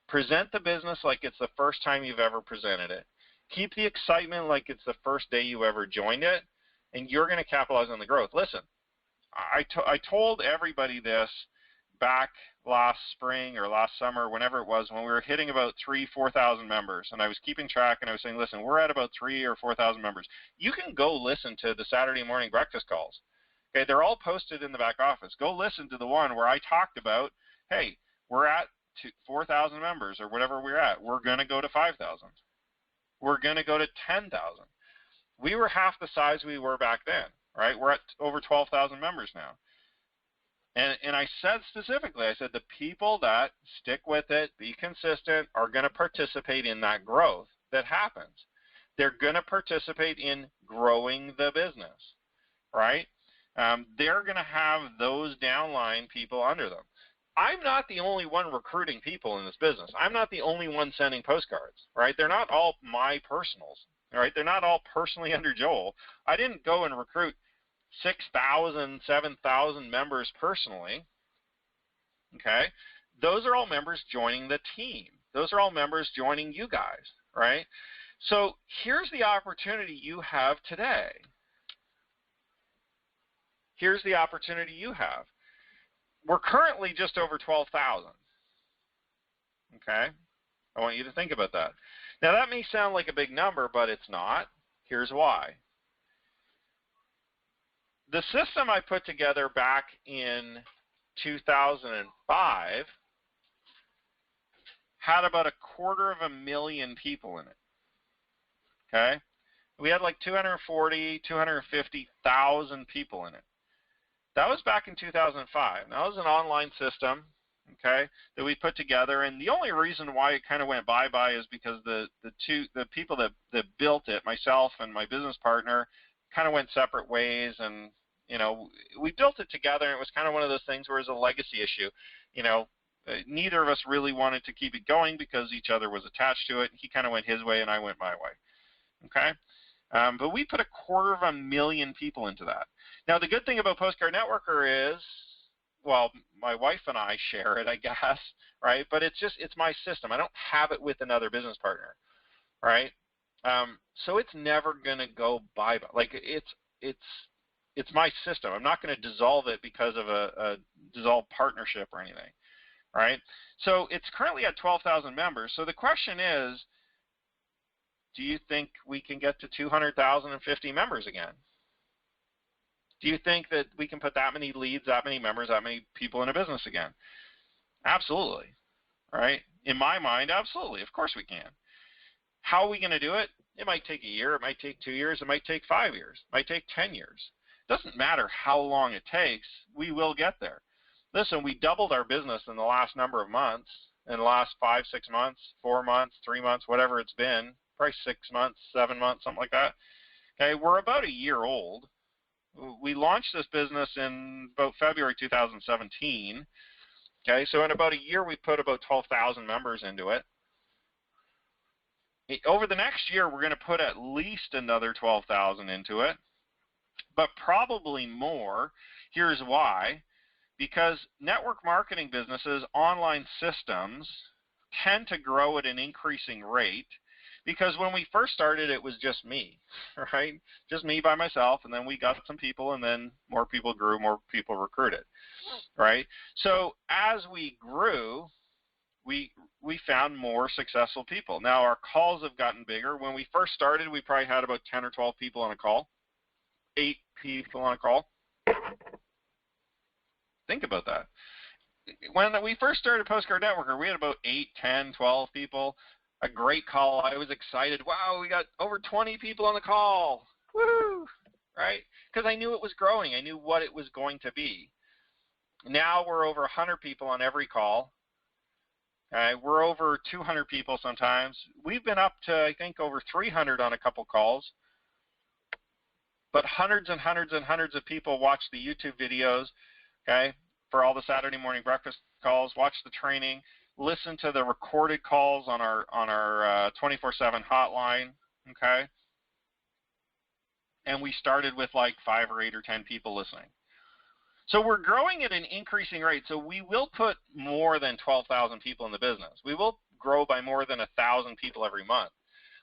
Present the business like it's the first time you've ever presented it. Keep the excitement like it's the first day you ever joined it, and you're going to capitalize on the growth. Listen, I told everybody this back last spring or last summer, whenever it was, when we were hitting about 4,000 members, and I was keeping track, and I was saying, listen, we're at about 3,000 or 4,000 members. You can go listen to the Saturday morning breakfast calls. Okay, they're all posted in the back office. Go listen to the one where I talked about, hey, we're at 4,000 members or whatever we're at. We're going to go to 5,000. We're going to go to 10,000. We were half the size we were back then, right? We're at over 12,000 members now. And I said specifically, I said the people that stick with it, be consistent, are going to participate in that growth that happens. They're going to participate in growing the business, right? They're going to have those downline people under them. I'm not the only one recruiting people in this business. I'm not the only one sending postcards, right? They're not all my personals, right? They're not all personally under Joel. I didn't go and recruit 6,000, 7,000 members personally, okay? Those are all members joining the team. Those are all members joining you guys, right? So here's the opportunity you have today. Here's the opportunity you have. We're currently just over 12,000, okay? I want you to think about that. Now, that may sound like a big number, but it's not. Here's why. The system I put together back in 2005 had about 250,000 people in it, okay? We had like 240, 250,000 people in it. That was back in 2005. Now, that was an online system, okay, that we put together, and the only reason why it kind of went bye-bye is because the people that built it, myself and my business partner, kind of went separate ways, and we built it together, and it was kind of one of those things where it was a legacy issue. Neither of us really wanted to keep it going because each other was attached to it. He kind of went his way, and I went my way, okay? But we put 250,000 people into that. Now, the good thing about Postcard Networker is, well, my wife and I share it, I guess, right? But it's my system. I don't have it with another business partner, right? So it's never going to go bye-bye. Like, it's my system. I'm not going to dissolve it because of a dissolved partnership or anything, right? So it's currently at 12,000 members. So the question is, do you think we can get to 200,050 members again? Do you think that we can put that many leads, that many members, that many people in a business again? Absolutely, right? In my mind, absolutely. Of course we can. How are we going to do it? It might take a year. It might take 2 years. It might take 5 years. It might take 10 years. It doesn't matter how long it takes. We will get there. Listen, we doubled our business in the last number of months, in the last 5, 6 months, 4 months, 3 months, whatever it's been, probably 6 months, 7 months, something like that. Okay, we're about a year old. We launched this business in about February 2017. Okay, so in about a year, we put about 12,000 members into it. Over the next year, we're going to put at least another 12,000 into it, but probably more. Here's why. Because network marketing businesses, online systems, tend to grow at an increasing rate, because when we first started, it was just me, right? Just me by myself, and then we got some people, and then more people grew, more people recruited, right? So as we grew, we found more successful people. Now our calls have gotten bigger. When we first started, we probably had about 10 or 12 people on a call, 8 people on a call. Think about that. When we first started Postcard Networker, we had about 8, 10, 12 people. A great call. I was excited. Wow, we got over 20 people on the call. Woo! Right? Because I knew it was growing. I knew what it was going to be. Now we're over 100 people on every call. We're over 200 people sometimes. We've been up to, I think, over 300 on a couple calls. But hundreds and hundreds and hundreds of people watch the YouTube videos, okay, for all the Saturday morning breakfast calls, watch the training, listen to the recorded calls on our 24/7 hotline, okay? And we started with like 5 or 8 or 10 people listening. So we're growing at an increasing rate. So we will put more than 12,000 people in the business. We will grow by more than 1,000 people every month.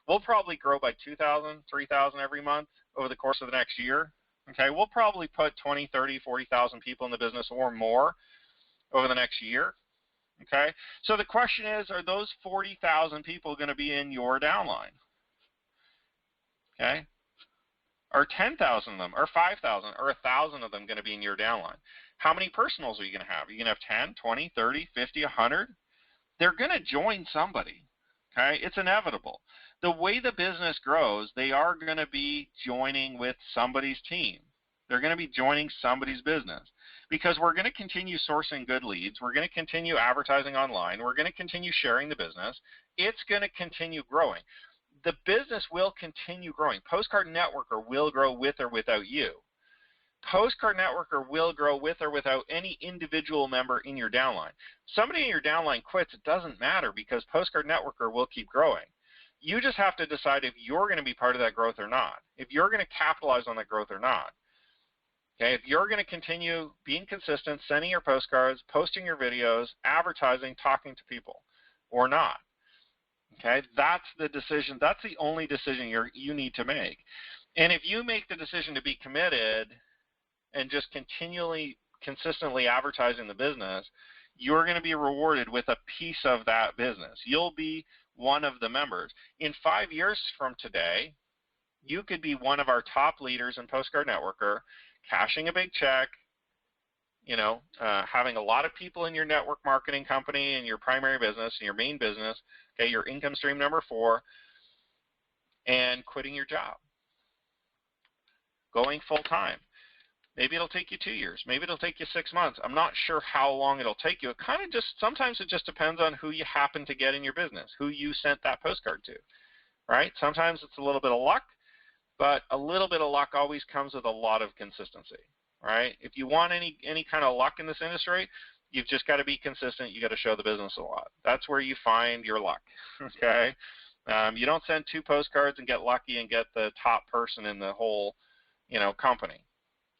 We'll probably grow by 2,000, 3,000 every month over the course of the next year. Okay, we'll probably put 20, 30, 40,000 people in the business or more over the next year. Okay, so the question is, are those 40,000 people going to be in your downline? Okay, are 10,000 of them, or 5,000, or 1,000 of them going to be in your downline? How many personals are you going to have? Are you going to have 10, 20, 30, 50, 100? They're going to join somebody. Okay, it's inevitable. The way the business grows, they are going to be joining with somebody's team. They're going to be joining somebody's business, because we're going to continue sourcing good leads. We're going to continue advertising online. We're going to continue sharing the business. It's going to continue growing. The business will continue growing. Postcard Networker will grow with or without you. Postcard Networker will grow with or without any individual member in your downline. Somebody in your downline quits, it doesn't matter, because Postcard Networker will keep growing. You just have to decide if you're going to be part of that growth or not, if you're going to capitalize on that growth or not. Okay, if you're going to continue being consistent, sending your postcards, posting your videos, advertising, talking to people, or not. Okay, that's the decision. That's the only decision you need to make. And if you make the decision to be committed and just continually, consistently advertising the business, you're going to be rewarded with a piece of that business. You'll be one of the members. In 5 years from today, you could be one of our top leaders in Postcard Networker, cashing a big check, you know, having a lot of people in your network marketing company and your primary business and your main business, okay, your income stream number 4, and quitting your job, going full time. Maybe it'll take you 2 years. Maybe it'll take you 6 months. I'm not sure how long it'll take you. It kind of just, sometimes it just depends on who you happen to get in your business, who you sent that postcard to, right? Sometimes it's a little bit of luck, but a little bit of luck always comes with a lot of consistency, right? If you want any kind of luck in this industry, you've just got to be consistent. You got to show the business a lot. That's where you find your luck, okay? You don't send 2 postcards and get lucky and get the top person in the whole, you know, company.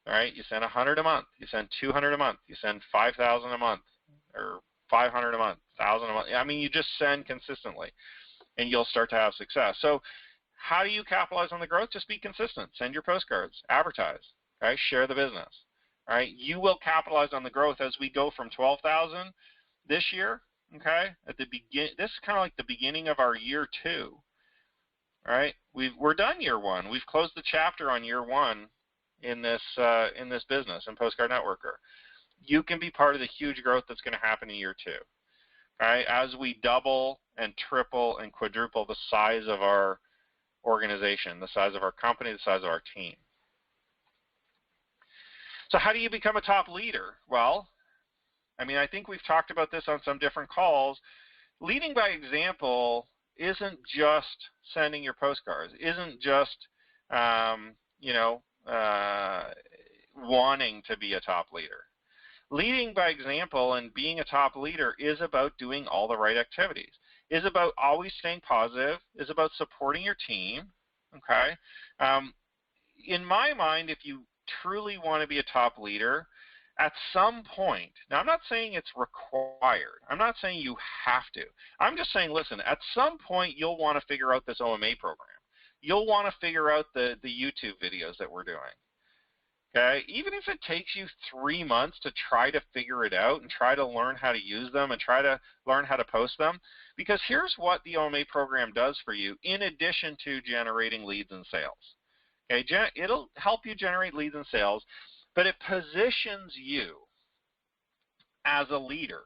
All right, you send 100 a month, you send 200 a month, you send 5,000 a month, or 500 a month, 1,000 a month. I mean, you just send consistently, and you'll start to have success. So how do you capitalize on the growth? Just be consistent. Send your postcards, advertise, right? Share the business, all right? You will capitalize on the growth as we go from 12,000 this year, okay? At the this is kind of like the beginning of our year 2, all right? We're done year 1. We've closed the chapter on year 1. In this business, in Postcard Networker. You can be part of the huge growth that's going to happen in year 2. Right? As we double and triple and quadruple the size of our organization, the size of our company, the size of our team. So how do you become a top leader? Well, I mean, I think we've talked about this on some different calls. Leading by example isn't just sending your postcards, isn't just, you know, wanting to be a top leader. Leading by example and being a top leader is about doing all the right activities, is about always staying positive, is about supporting your team, okay? In my mind, if you truly want to be a top leader, At some point, now I'm not saying it's required. I'm not saying you have to. I'm just saying, listen, at some point you'll want to figure out this OMA program. You'll want to figure out the YouTube videos that we're doing. Okay? Even if it takes you 3 months to try to figure it out and try to learn how to use them and try to learn how to post them, because here's what the OMA program does for you in addition to generating leads and sales. Okay? It'll help you generate leads and sales, but it positions you as a leader.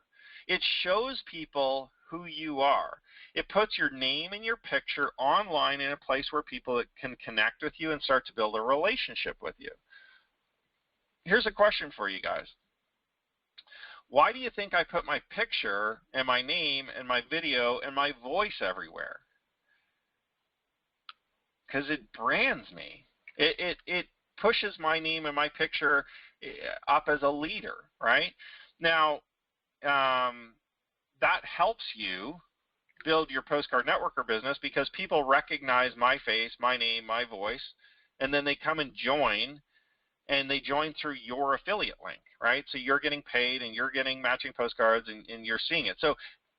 It shows people who you are. It puts your name and your picture online in a place where people can connect with you and start to build a relationship with you. Here's a question for you guys. Why do you think I put my picture and my name and my video and my voice everywhere? Because it brands me. It pushes my name and my picture up as a leader, right? Now, that helps you build your Postcard Networker business because people recognize my face, my name, my voice, and then they come and join, and they join through your affiliate link, right? So you're getting paid and you're getting matching postcards and you're seeing it. So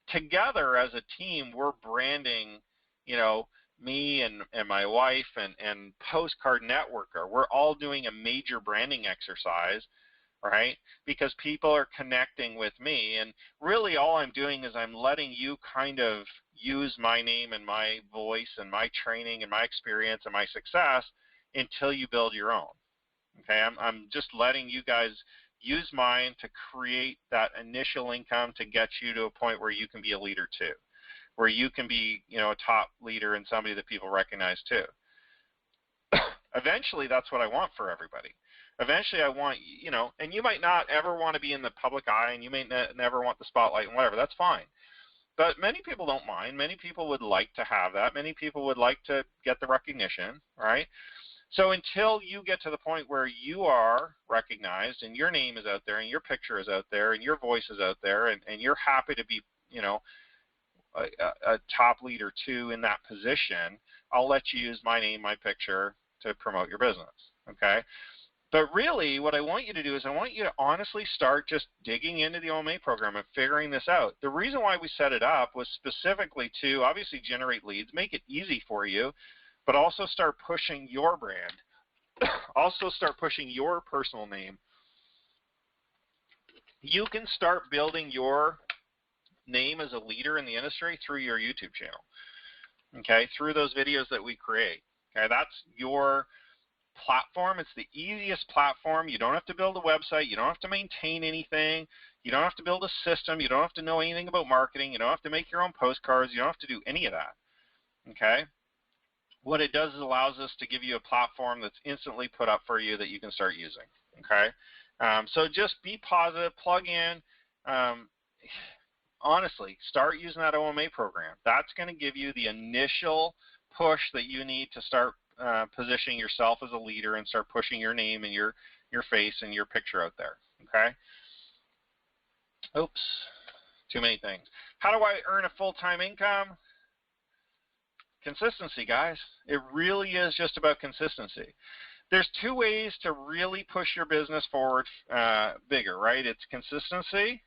together as a team, we're branding, you know, me and my wife and Postcard Networker. We're all doing a major branding exercise, right? Because people are connecting with me, and really all I'm doing is I'm letting you kind of use my name and my voice and my training and my experience and my success until you build your own. Okay, I'm just letting you guys use mine to create that initial income to get you to a point where you can be a leader too, where you can be, you know, a top leader and somebody that people recognize too. Eventually, that's what I want for everybody. Eventually, I want, you know, and you might not ever want to be in the public eye, and you may never want the spotlight and whatever. That's fine. But many people don't mind. Many people would like to have that. Many people would like to get the recognition, right? So until you get to the point where you are recognized and your name is out there and your picture is out there and your voice is out there and you're happy to be, you know, a top leader too in that position, I'll let you use my name, my picture to promote your business, okay? But really what I want you to do is I want you to honestly start just digging into the OMA program and figuring this out. The reason why we set it up was specifically to obviously generate leads, make it easy for you, but also start pushing your brand. Also start pushing your personal name. You can start building your name as a leader in the industry through your YouTube channel, okay, through those videos that we create. Okay, that's your platform. It's the easiest platform. You don't have to build a website. You don't have to maintain anything. You don't have to build a system. You don't have to know anything about marketing. You don't have to make your own postcards. You don't have to do any of that, okay? What it does is allows us to give you a platform that's instantly put up for you that you can start using, okay? So just be positive, plug in. Honestly, start using that OMA program. That's going to give you the initial push that you need to start positioning yourself as a leader and start pushing your name and your face and your picture out there, okay? Oops, too many things. How do I earn a full-time income? Consistency, guys. It really is just about consistency. There's two ways to really push your business forward bigger, right? It's consistency,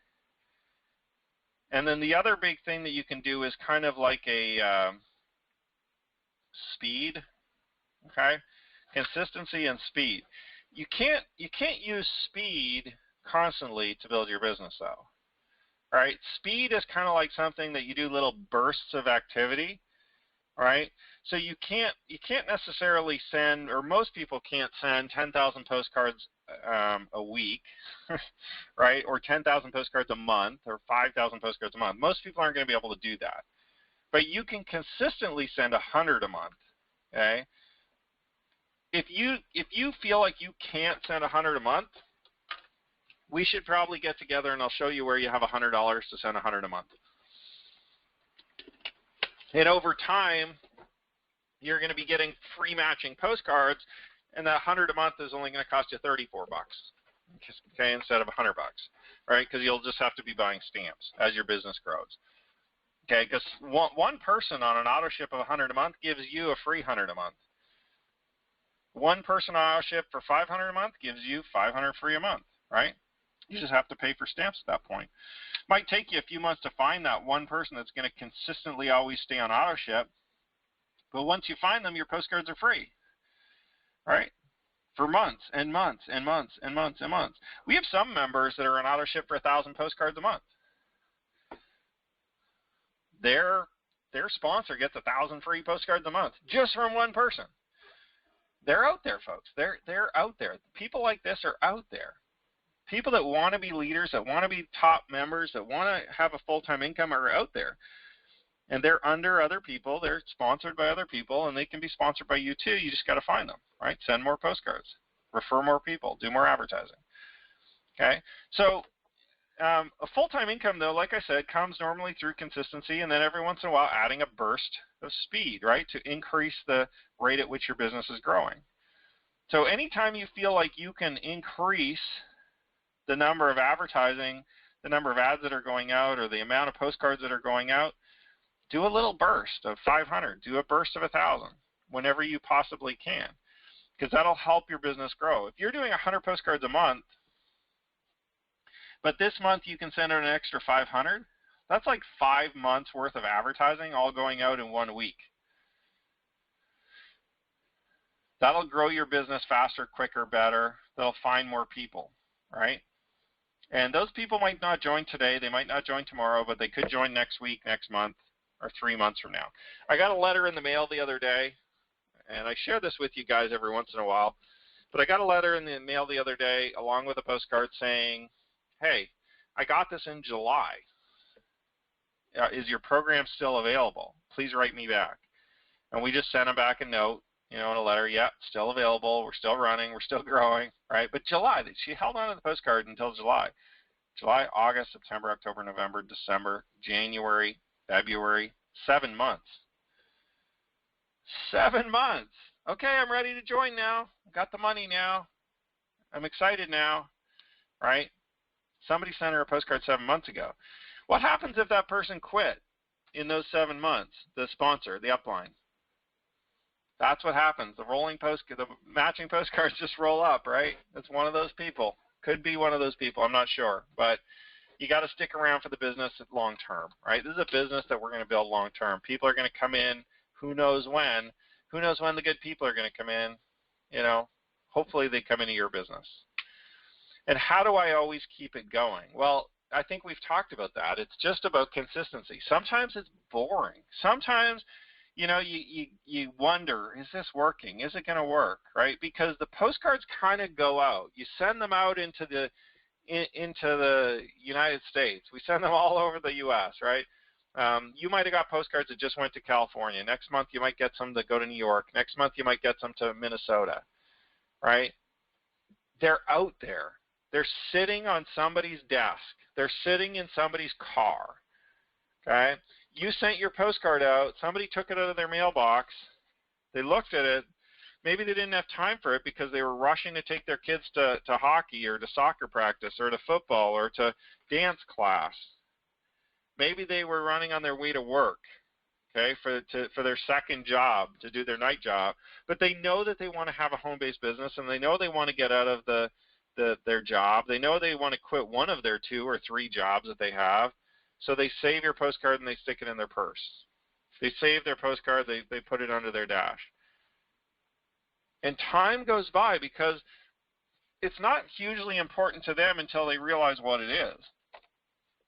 and then the other big thing that you can do is kind of like a speed, okay? Consistency and speed. You can't use speed constantly to build your business though. All right? Speed is kind of like something that you do little bursts of activity. All right, so you can't necessarily send, or most people can't send 10,000 postcards a week, right, or 10,000 postcards a month, or 5,000 postcards a month. Most people aren't going to be able to do that, but you can consistently send 100 a month. Okay, if you feel like you can't send 100 a month, we should probably get together and I'll show you where you have $100 to send 100 a month. And over time, you're going to be getting free matching postcards, and that 100 a month is only going to cost you 34 bucks, okay, instead of 100 bucks, right? Because you'll just have to be buying stamps as your business grows, okay? Because one person on an auto ship of 100 a month gives you a free 100 a month. One person on auto ship for 500 a month gives you 500 free a month, right? You just have to pay for stamps at that point. Might take you a few months to find that one person that's going to consistently always stay on auto ship, but once you find them, your postcards are free, right? For months and months and months and months and months. We have some members that are on auto ship for 1,000 postcards a month. Their sponsor gets 1,000 free postcards a month just from one person. They're out there, folks. They're out there. People like this are out there. People that want to be leaders, that want to be top members, that want to have a full-time income are out there. And they're under other people. They're sponsored by other people, and they can be sponsored by you too. You just got to find them, right? Send more postcards. Refer more people. Do more advertising. Okay? So a full-time income, though, like I said, comes normally through consistency and then every once in a while adding a burst of speed, right, to increase the rate at which your business is growing. So anytime you feel like you can increase the number of advertising, the number of ads that are going out, or the amount of postcards that are going out, do a little burst of 500. Do a burst of 1,000 whenever you possibly can, because that'll help your business grow. If you're doing 100 postcards a month, but this month you can send out an extra 500, that's like 5 months worth of advertising all going out in 1 week. That'll grow your business faster, quicker, better. They'll find more people, right? And those people might not join today, they might not join tomorrow, but they could join next week, next month, or 3 months from now. I got a letter in the mail the other day, and I share this with you guys every once in a while, but I got a letter in the mail the other day along with a postcard saying, hey, I got this in July. Is your program still available? Please write me back. And we just sent them back a note, in a letter, yeah, still available, we're still running, we're still growing, right? But July, she held on to the postcard until July. July, August, September, October, November, December, January, February, 7 months. 7 months. Okay, I'm ready to join now. Got the money now. I'm excited now, right? Somebody sent her a postcard 7 months ago. What happens if that person quit in those 7 months, the sponsor, the upline? That's what happens. The matching postcards just roll up, right? It's one of those people. Could be one of those people. I'm not sure. But you got to stick around for the business long term, right? This is a business that we're going to build long term. People are going to come in. Who knows when? Who knows when the good people are going to come in? Hopefully they come into your business. And how do I always keep it going? Well, I think we've talked about that. It's just about consistency. Sometimes it's boring. Sometimes you wonder, is this working? Is it going to work, right? Because the postcards kind of go out. You send them out into the United States. We send them all over the U.S., right? You might have got postcards that just went to California. Next month you might get some that go to New York. Next month you might get some to Minnesota, right? They're out there. They're sitting on somebody's desk. They're sitting in somebody's car, okay? You sent your postcard out. Somebody took it out of their mailbox. They looked at it. Maybe they didn't have time for it because they were rushing to take their kids to hockey or to soccer practice or to football or to dance class. Maybe they were running on their way to work, okay, for their second job, to do their night job. But they know that they want to have a home-based business, and they know they want to get out of their job. They know they want to quit one of their 2 or 3 jobs that they have. So they save your postcard and they stick it in their purse. They save their postcard, they put it under their dash. And time goes by because it's not hugely important to them until they realize what it is.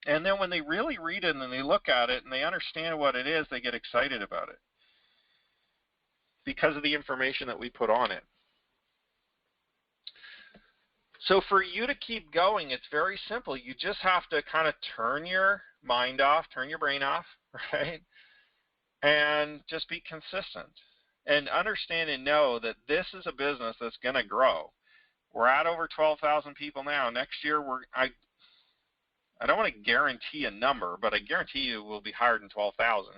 And then when they really read it and they look at it and they understand what it is, they get excited about it because of the information that we put on it. So for you to keep going, it's very simple. You just have to kind of turn your mind off, turn your brain off, right? And just be consistent and understand and know that this is a business that's going to grow. We're at over 12,000 people now. Next year, I don't want to guarantee a number, but I guarantee you we'll be higher than 12,000.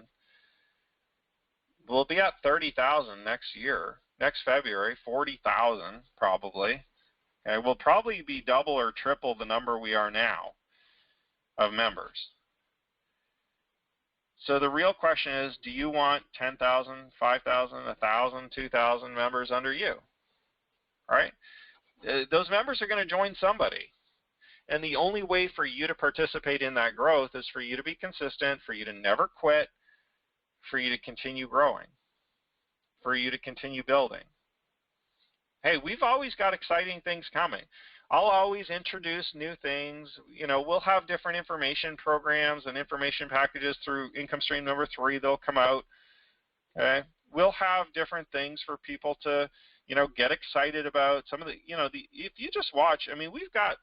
We'll be at 30,000 next year. Next February, 40,000 probably. Okay, we'll probably be double or triple the number we are now of members. So the real question is, do you want 10,000, 5,000, 1,000, 2,000 members under you? All right? Those members are going to join somebody. And the only way for you to participate in that growth is for you to be consistent, for you to never quit, for you to continue growing, for you to continue building. Hey, we've always got exciting things coming. I'll always introduce new things. You know, we'll have different information programs and information packages through Income Stream number 3. They'll come out. Okay? We'll have different things for people to, you know, get excited about. Some of the, you know, if you just watch, I mean, we've got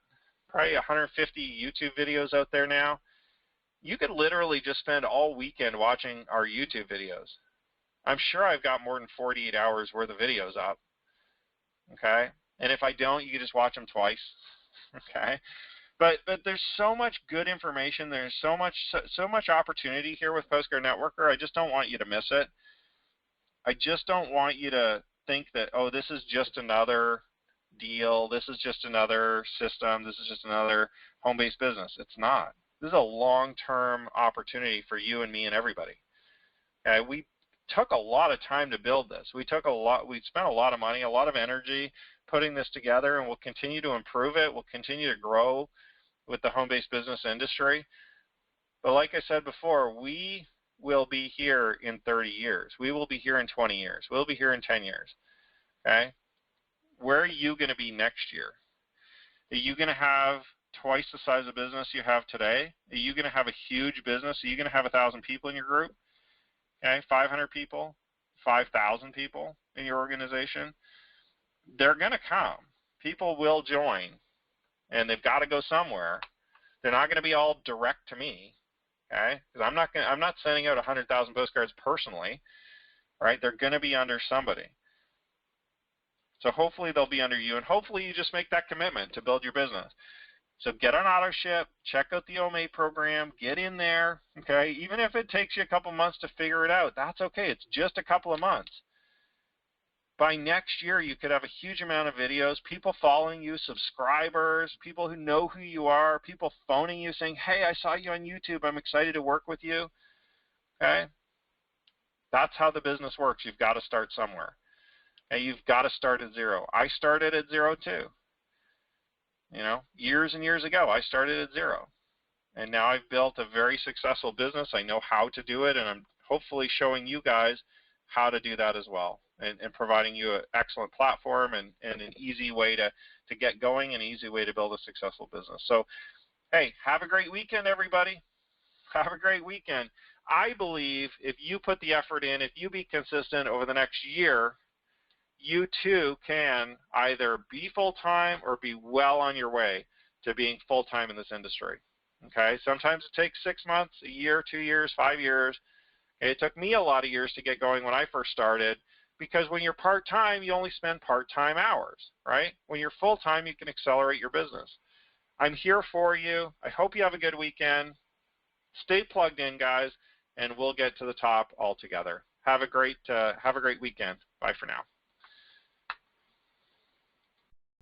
probably 150 YouTube videos out there now. You could literally just spend all weekend watching our YouTube videos. I'm sure I've got more than 48 hours worth of videos up. Okay? And if I don't, you can just watch them twice. Okay? But there's so much good information. There's so much opportunity here with Postcard Networker. I just don't want you to miss it. I just don't want you to think that, oh, this is just another deal. This is just another system. This is just another home-based business. It's not. This is a long-term opportunity for you and me and everybody. Okay? We took a lot of time to build this. We spent a lot of money, a lot of energy putting this together, and we'll continue to improve it. We'll continue to grow with the home-based business industry. But like I said before, we will be here in 30 years. We will be here in 20 years. We'll be here in 10 years. Okay? Where are you going to be next year? Are you going to have twice the size of business you have today? Are you going to have a huge business? Are you going to have 1,000 people in your group? Okay, 500 people, 5,000 people in your organization? They're going to come. People will join, and they've got to go somewhere. They're not going to be all direct to me, okay? Because I'm not sending out 100,000 postcards personally, right? They're going to be under somebody. So hopefully they'll be under you, and hopefully you just make that commitment to build your business. So get on AutoShip, check out the OMA program, get in there, okay? Even if it takes you a couple months to figure it out, that's okay. It's just a couple of months. By next year, you could have a huge amount of videos, people following you, subscribers, people who know who you are, people phoning you saying, hey, I saw you on YouTube. I'm excited to work with you, okay? That's how the business works. You've got to start somewhere. And you've got to start at zero. I started at zero too. You know, years and years ago, I started at zero. And now I've built a very successful business. I know how to do it, and I'm hopefully showing you guys how to do that as well, and providing you an excellent platform and an easy way to get going, and an easy way to build a successful business. So, hey, have a great weekend, everybody. Have a great weekend. I believe if you put the effort in, if you be consistent over the next year, you too can either be full-time or be well on your way to being full-time in this industry. Okay? Sometimes it takes 6 months, a year, 2 years, 5 years. It took me a lot of years to get going when I first started, because when you're part-time, you only spend part-time hours, right? When you're full-time, you can accelerate your business. I'm here for you. I hope you have a good weekend. Stay plugged in, guys, and we'll get to the top all together. Have a great weekend. Bye for now.